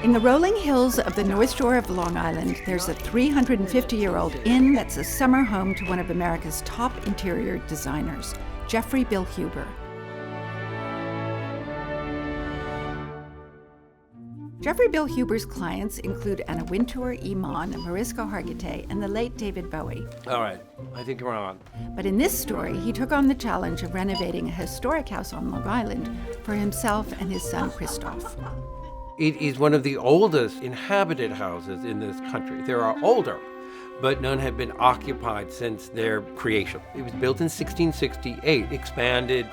In the rolling hills of the North Shore of Long Island, there's a 350-year-old inn that's a summer home to one of America's top interior designers, Jeffrey Bilhuber. Jeffrey Bilhuber's clients include Anna Wintour, Iman, Mariska Hargitay, and the late David Bowie. All right, I think we're on. But in this story, he took on the challenge of renovating a historic house on Long Island for himself and his son, Christoph. It is one of the oldest inhabited houses in this country. There are older, but none have been occupied since their creation. It was built in 1668, expanded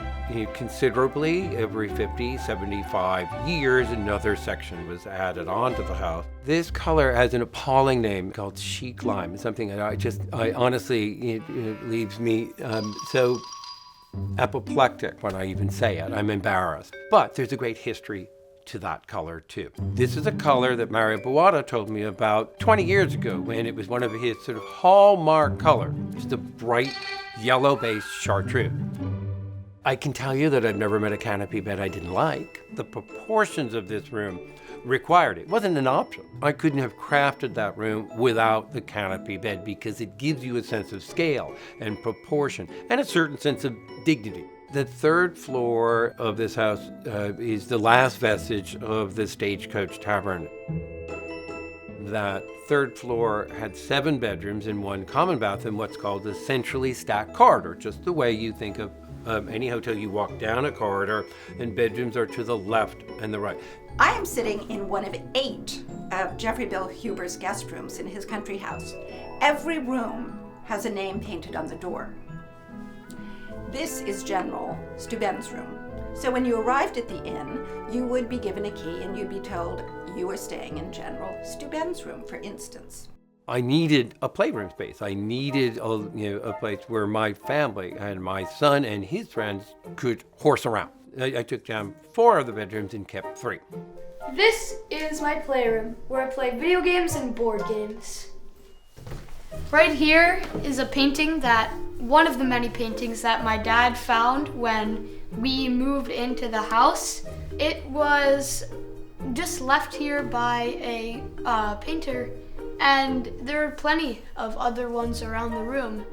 considerably every 50, 75 years. Another section was added onto the house. This color has an appalling name called chic lime. It's something that I honestly, it leaves me so apoplectic when I even say it. I'm embarrassed. But there's a great history to that color too. This is a color that Mario Voutsa told me about 20 years ago when it was one of his sort of hallmark colors. It's the bright yellow-based chartreuse. I can tell you that I've never met a canopy bed I didn't like. The proportions of this room required it. It wasn't an option. I couldn't have crafted that room without the canopy bed because it gives you a sense of scale and proportion and a certain sense of dignity. The third floor of this house is the last vestige of the Stagecoach Tavern. That third floor had 7 bedrooms and 1 common bath in what's called a centrally stacked corridor, just the way you think of any hotel. You walk down a corridor and bedrooms are to the left and the right. I am sitting in one of 8 of Jeffrey Bilhuber's guest rooms in his country house. Every room has a name painted on the door. This is General Steuben's room. So when you arrived at the inn, you would be given a key and you'd be told you were staying in General Steuben's room, for instance. I needed a playroom space. I needed a place where my family and my son and his friends could horse around. I took down 4 of the bedrooms and kept 3. This is my playroom, where I play video games and board games. Right here is a painting one of the many paintings that my dad found when we moved into the house. It was just left here by a painter, and there are plenty of other ones around the room.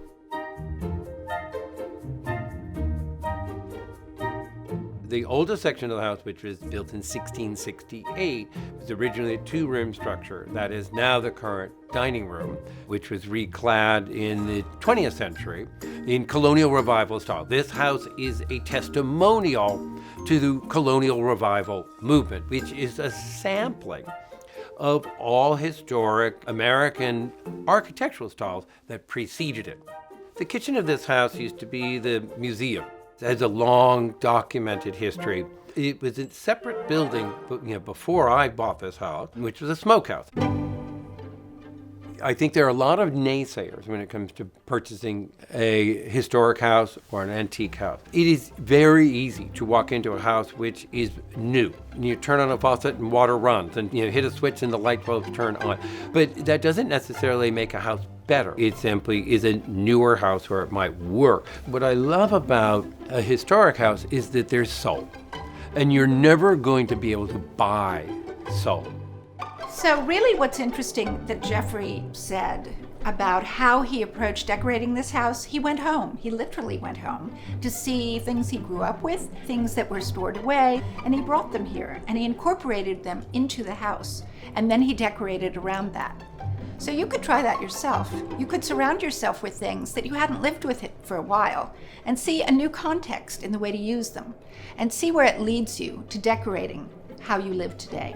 The oldest section of the house, which was built in 1668, was originally a 2-room structure. That is now the current dining room, which was reclad in the 20th century in colonial revival style. This house is a testimonial to the colonial revival movement, which is a sampling of all historic American architectural styles that preceded it. The kitchen of this house used to be the museum. It has a long documented history. It was a separate building before I bought this house, which was a smokehouse. I think there are a lot of naysayers when it comes to purchasing a historic house or an antique house. It is very easy to walk into a house which is new. You turn on a faucet and water runs, and hit a switch and the light bulbs turn on. But that doesn't necessarily make a house better. It simply is a newer house where it might work. What I love about a historic house is that there's soul, and you're never going to be able to buy soul. So really what's interesting that Jeffrey said about how he approached decorating this house, he went home. He literally went home to see things he grew up with, things that were stored away, and he brought them here and he incorporated them into the house, and then he decorated around that. So you could try that yourself. You could surround yourself with things that you hadn't lived with it for a while and see a new context in the way to use them and see where it leads you to decorating how you live today.